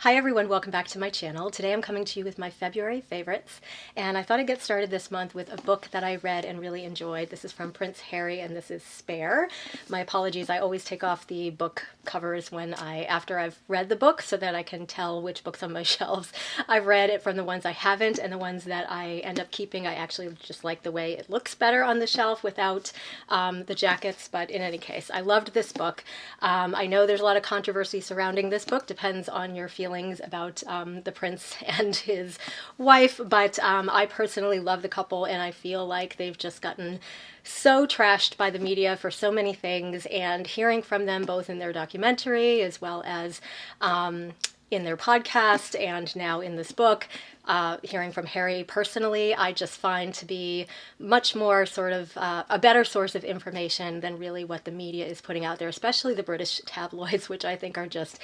Hi everyone, welcome back to my channel. Today I'm coming to you with my February favorites, and I thought I'd get started this month with a book that I read and really enjoyed. This is from Prince Harry and this is Spare. My apologies, I always take off the book covers after I've read the book so that I can tell which books on my shelves I've read it from the ones I haven't, and the ones that I end up keeping I actually just like the way it looks better on the shelf without the jackets. But in any case, I loved this book. I know there's a lot of controversy surrounding this book, depends on your feelings about the prince and his wife, but I personally love the couple, and I feel like they've just gotten so trashed by the media for so many things, and hearing from them both in their documentary as well as in their podcast and now in this book, hearing from Harry personally, I just find to be much more sort of a better source of information than really what the media is putting out there, especially the British tabloids, which I think are just,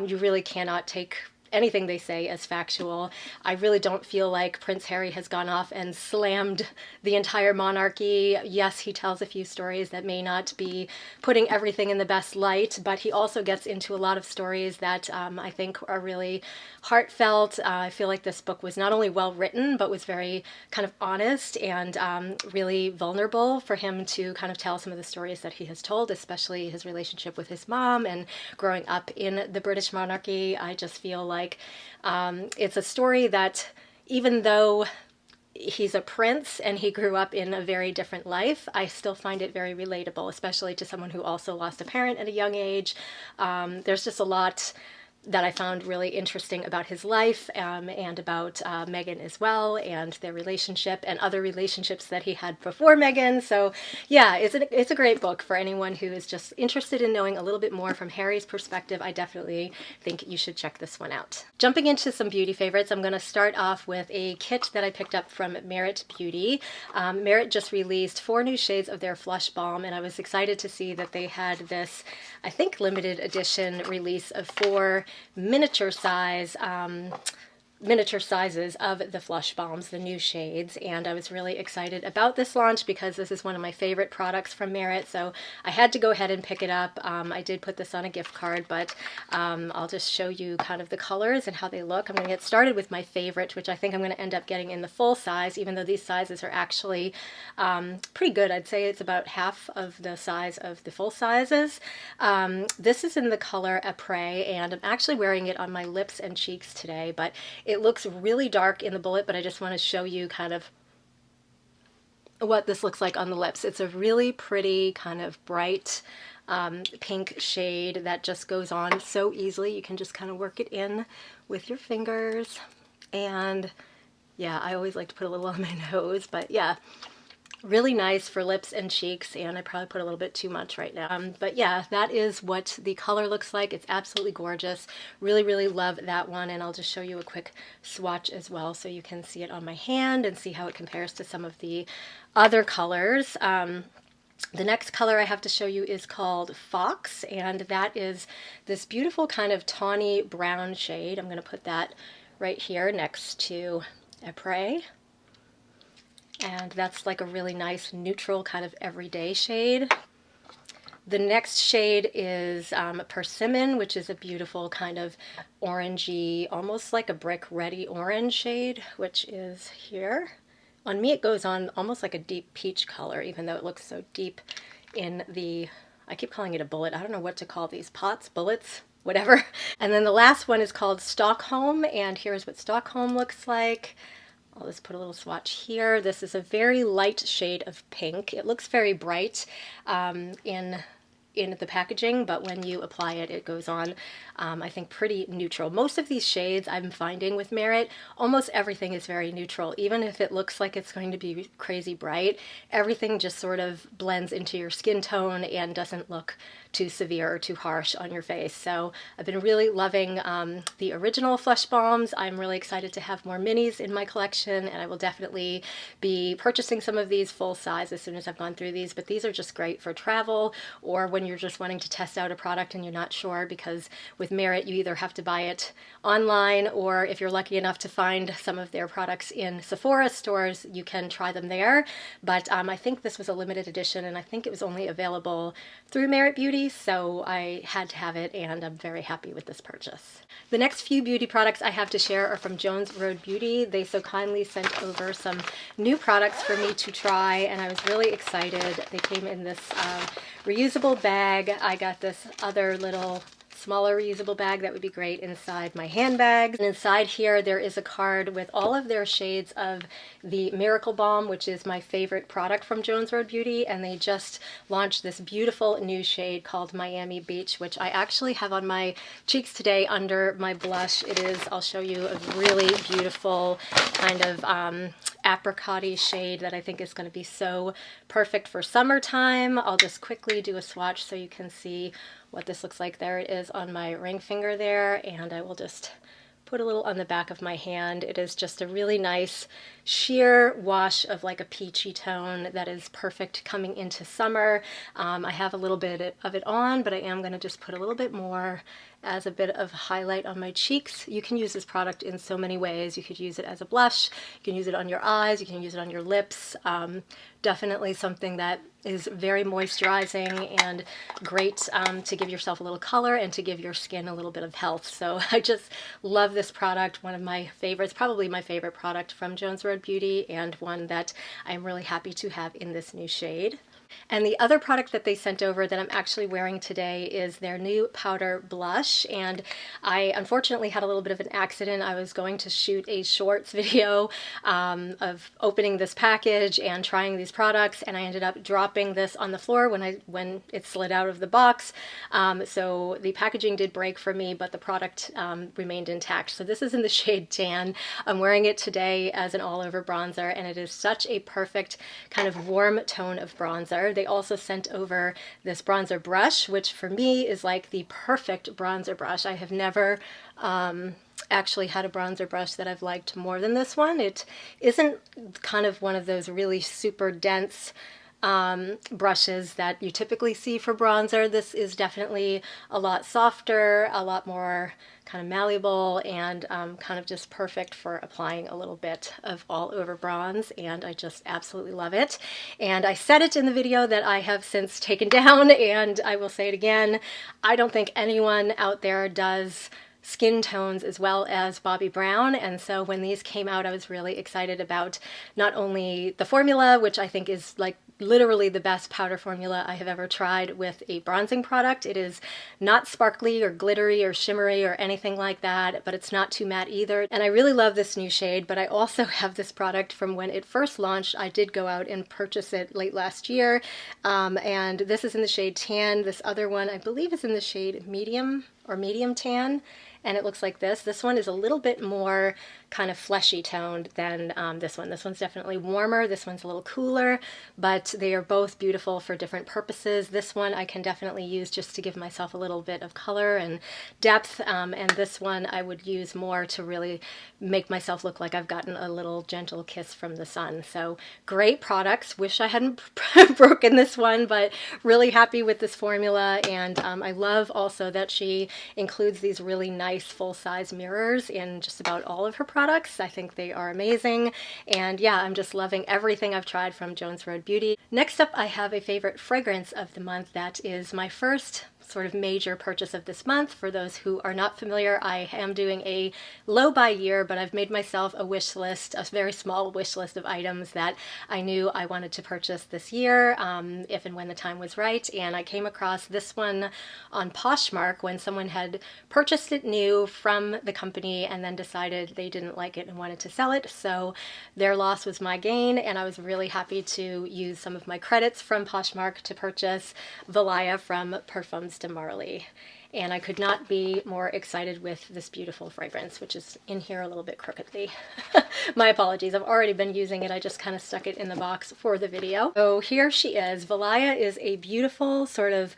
you really cannot take anything they say as factual. I really don't feel like Prince Harry has gone off and slammed the entire monarchy. Yes, he tells a few stories that may not be putting everything in the best light, but he also gets into a lot of stories that I think are really heartfelt. I feel like this book was not only well written, but was very kind of honest and really vulnerable for him to kind of tell some of the stories that he has told, especially his relationship with his mom and growing up in the British monarchy. I just feel like it's a story that, even though he's a prince and he grew up in a very different life, I still find it very relatable, especially to someone who also lost a parent at a young age. There's just a lot that I found really interesting about his life and about Meghan as well, and their relationship and other relationships that he had before Meghan. So yeah, it's a great book for anyone who is just interested in knowing a little bit more from Harry's perspective. I definitely think you should check this one out. Jumping into some beauty favorites, I'm going to start off with a kit that I picked up from Merit Beauty. Merit just released 4 new shades of their Flush Balm, and I was excited to see that they had this, I think, limited edition release of 4 miniature sizes of the Flush Balms, the new shades, and I was really excited about this launch because this is one of my favorite products from Merit, so I had to go ahead and pick it up. I did put this on a gift card, but I'll just show you kind of the colors and how they look. I'm going to get started with my favorite, which I think I'm going to end up getting in the full size, even though these sizes are actually pretty good. I'd say it's about half of the size of the full sizes. This is in the color Après, and I'm actually wearing it on my lips and cheeks today, but it looks really dark in the bullet, but I just want to show you kind of what this looks like on the lips. It's a really pretty kind of bright pink shade that just goes on so easily. You can just kind of work it in with your fingers. And yeah, I always like to put a little on my nose, but yeah, really nice for lips and cheeks, and I probably put a little bit too much right now. But yeah, that is what the color looks like. It's absolutely gorgeous. Really, really love that one, and I'll just show you a quick swatch as well so you can see it on my hand and see how it compares to some of the other colors. The next color I have to show you is called Fox, and that is this beautiful kind of tawny brown shade. I'm going to put that right here next to Après. And that's like a really nice neutral kind of everyday shade. The next shade is Persimmon, which is a beautiful kind of orangey, almost like a brick reddy orange shade, which is here. On me it goes on almost like a deep peach color, even though it looks so deep in the, I keep calling it a bullet, I don't know what to call these, pots, bullets, whatever. And then the last one is called Stockholm, and here's what Stockholm looks like. I'll just put a little swatch here. This is a very light shade of pink. It looks very bright in the packaging, but when you apply it, it goes on, I think, pretty neutral. Most of these shades I'm finding with Merit, almost everything is very neutral. Even if it looks like it's going to be crazy bright, everything just sort of blends into your skin tone and doesn't look too severe or too harsh on your face. So I've been really loving the original Flush Balms. I'm really excited to have more minis in my collection, and I will definitely be purchasing some of these full size as soon as I've gone through these, but these are just great for travel or when you're just wanting to test out a product and you're not sure, because with Merit you either have to buy it online, or if you're lucky enough to find some of their products in Sephora stores, you can try them there. But I think this was a limited edition, and I think it was only available through Merit Beauty Beauty, so I had to have it, and I'm very happy with this purchase. The next few beauty products I have to share are from Jones Road Beauty. They so kindly sent over some new products for me to try, and I was really excited. They came in this reusable bag. I got this other little smaller reusable bag that would be great inside my handbags. And inside here there is a card with all of their shades of the Miracle Balm, which is my favorite product from Jones Road Beauty, and they just launched this beautiful new shade called Miami Beach, which I actually have on my cheeks today under my blush. It is, I'll show you, a really beautiful kind of apricot-y shade that I think is going to be so perfect for summertime. I'll just quickly do a swatch so you can see what this looks like. There it is on my ring finger there, and I will just put a little on the back of my hand. It is just a really nice sheer wash of like a peachy tone that is perfect coming into summer. I have a little bit of it on, but I am going to just put a little bit more as a bit of highlight on my cheeks. You can use this product in so many ways. You could use it as a blush, you can use it on your eyes, you can use it on your lips. Definitely something that is very moisturizing and great to give yourself a little color and to give your skin a little bit of health. So I just love this product, one of my favorites, probably my favorite product from Jones Road Beauty, and one that I'm really happy to have in this new shade. And the other product that they sent over that I'm actually wearing today is their new powder blush. And I unfortunately had a little bit of an accident. I was going to shoot a shorts video of opening this package and trying these products, and I ended up dropping this on the floor when it slid out of the box. So the packaging did break for me, but the product remained intact. So this is in the shade Tan. I'm wearing it today as an all-over bronzer, and it is such a perfect kind of warm tone of bronzer. They also sent over this bronzer brush, which for me is like the perfect bronzer brush. I have never actually had a bronzer brush that I've liked more than this one. It isn't kind of one of those really super dense brushes that you typically see for bronzer. This is definitely a lot softer, a lot more kind of malleable, and kind of just perfect for applying a little bit of all over bronze, and I just absolutely love it. And I said it in the video that I have since taken down, and I will say it again. I don't think anyone out there does skin tones as well as Bobbi Brown, and so when these came out I was really excited about not only the formula, which I think is like literally the best powder formula I have ever tried with a bronzing product. It is not sparkly or glittery or shimmery or anything like that, but it's not too matte either. And I really love this new shade, but I also have this product from when it first launched. I did go out and purchase it late last year, and this is in the shade Tan. This other one I believe is in the shade Medium or Medium Tan, and it looks like this. This one is a little bit more kind of fleshy toned than this one. This one's definitely warmer. This one's a little cooler, but they are both beautiful for different purposes. This one I can definitely use just to give myself a little bit of color and depth, and this one I would use more to really make myself look like I've gotten a little gentle kiss from the sun. So great products. Wish I hadn't broken this one, but really happy with this formula, and I love also that she includes these really nice full-size mirrors in just about all of her products. I think they are amazing, and yeah, I'm just loving everything I've tried from Jones Road Beauty. Next up, I have a favorite fragrance of the month that is my first sort of major purchase of this month. For those who are not familiar, I am doing a low by year, but I've made myself a wish list, a very small wish list of items that I knew I wanted to purchase this year, if and when the time was right. And I came across this one on Poshmark when someone had purchased it new from the company and then decided they didn't like it and wanted to sell it. So their loss was my gain, and I was really happy to use some of my credits from Poshmark to purchase Valaya from Parfums de Marly. And I could not be more excited with this beautiful fragrance, which is in here a little bit crookedly. My apologies, I've already been using it. I just kind of stuck it in the box for the video. So here she is. Valaya is a beautiful sort of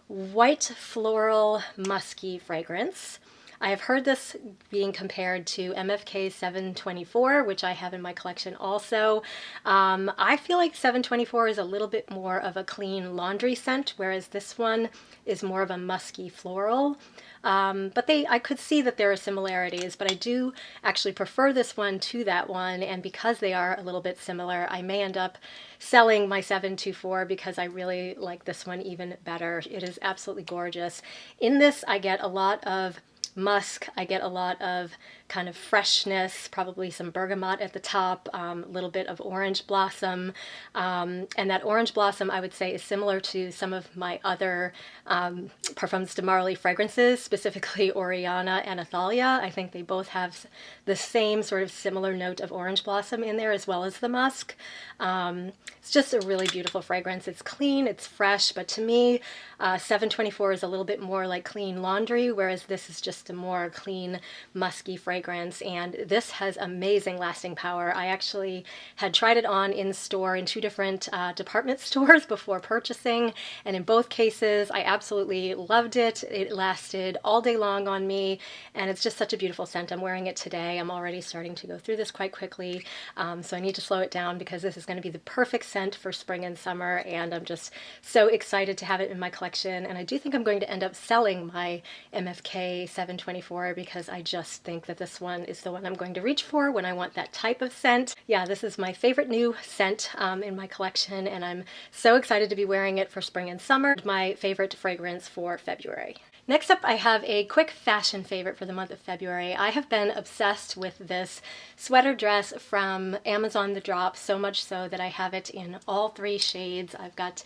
white floral musky fragrance. I have heard this being compared to MFK 724, which I have in my collection also. I feel like 724 is a little bit more of a clean laundry scent, whereas this one is more of a musky floral. But I could see that there are similarities, but I do actually prefer this one to that one, and because they are a little bit similar, I may end up selling my 724 because I really like this one even better. It is absolutely gorgeous. In this, I get a lot of musk. I get a lot of kind of freshness, probably some bergamot at the top, a little bit of orange blossom. And that orange blossom, I would say, is similar to some of my other Parfums de Marly fragrances, specifically Oriana and Athalia. I think they both have the same sort of similar note of orange blossom in there, as well as the musk. It's just a really beautiful fragrance. It's clean, it's fresh, but to me, 724 is a little bit more like clean laundry, whereas this is just a more clean, musky fragrance, and this has amazing lasting power. I actually had tried it on in store in 2 different department stores before purchasing, and in both cases, I absolutely loved it. It lasted all day long on me, and it's just such a beautiful scent. I'm wearing it today. I'm already starting to go through this quite quickly, so I need to slow it down because this is going to be the perfect scent for spring and summer, and I'm just so excited to have it in my collection. And I do think I'm going to end up selling my MFK 724 because I just think that this one is the one I'm going to reach for when I want that type of scent. Yeah, this is my favorite new scent in my collection, and I'm so excited to be wearing it for spring and summer. My favorite fragrance for February. Next up, I have a quick fashion favorite for the month of February. I have been obsessed with this sweater dress from Amazon The Drop, so much so that I have it in all 3 shades. I've got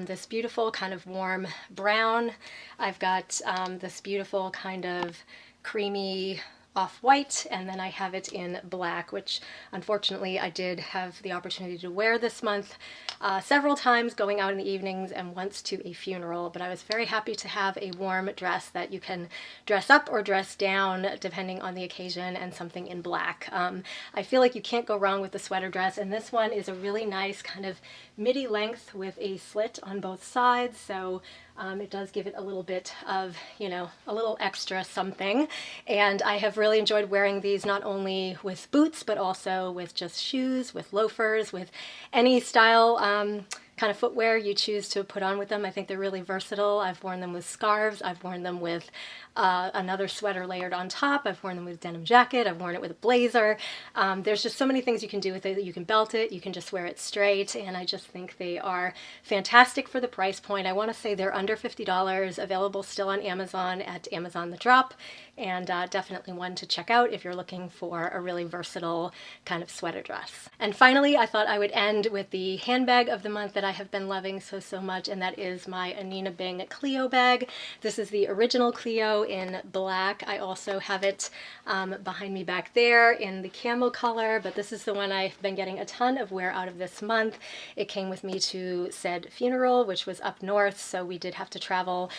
this beautiful kind of warm brown. I've got this beautiful kind of creamy off-white, and then I have it in black, which unfortunately I did have the opportunity to wear this month several times, going out in the evenings and once to a funeral, but I was very happy to have a warm dress that you can dress up or dress down depending on the occasion, and something in black. I feel like you can't go wrong with the sweater dress, and this one is a really nice kind of midi length with a slit on both sides, so it does give it a little bit of, you know, a little extra something. And I have really enjoyed wearing these not only with boots, but also with just shoes, with loafers, with any style kind of footwear you choose to put on with them. I think they're really versatile. I've worn them with scarves. I've worn them with another sweater layered on top. I've worn them with a denim jacket. I've worn it with a blazer. There's just so many things you can do with it. You can belt it, you can just wear it straight, and I just think they are fantastic for the price point. I want to say they're under $50, available still on Amazon at Amazon The Drop, and definitely one to check out if you're looking for a really versatile kind of sweater dress. And finally, I thought I would end with the handbag of the month that I have been loving so much, and that is my Anina Bang Clio bag. This is the original Clio in black. I also have it behind me back there in the camel color, but this is the one I've been getting a ton of wear out of this month. It came with me to said funeral, which was up north, so we did have to travel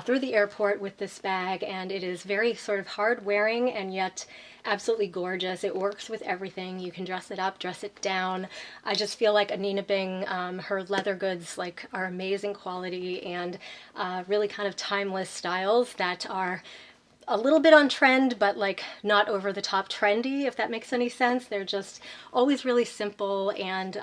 through the airport with this bag, and it is very sort of hard wearing and yet absolutely gorgeous. It works with everything. You can dress it up, dress it down. I just feel like Anina Bang, her leather goods are amazing quality and really kind of timeless styles that are a little bit on trend, but not over the top trendy, if that makes any sense. They're just always really simple and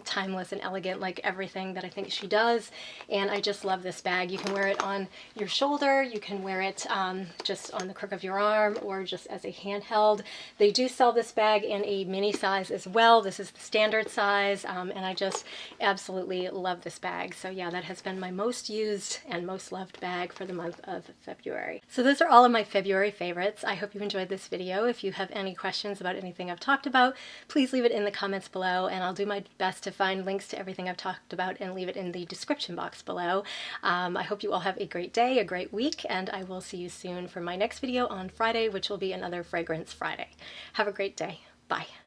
timeless and elegant, like everything that I think she does. And I just love this bag. You can wear it on your shoulder, you can wear it just on the crook of your arm, or just as a handheld. They do sell this bag in a mini size as well. This is the standard size, and I just absolutely love this bag. So yeah, that has been my most used and most loved bag for the month of February. So those are all of my February favorites. I hope you enjoyed this video. If you have any questions about anything I've talked about, please leave it in the comments below, and I'll do my best to find links to everything I've talked about and leave it in the description box below. I hope you all have a great day, a great week, and I will see you soon for my next video on Friday, which will be another Fragrance Friday. Have a great day. Bye.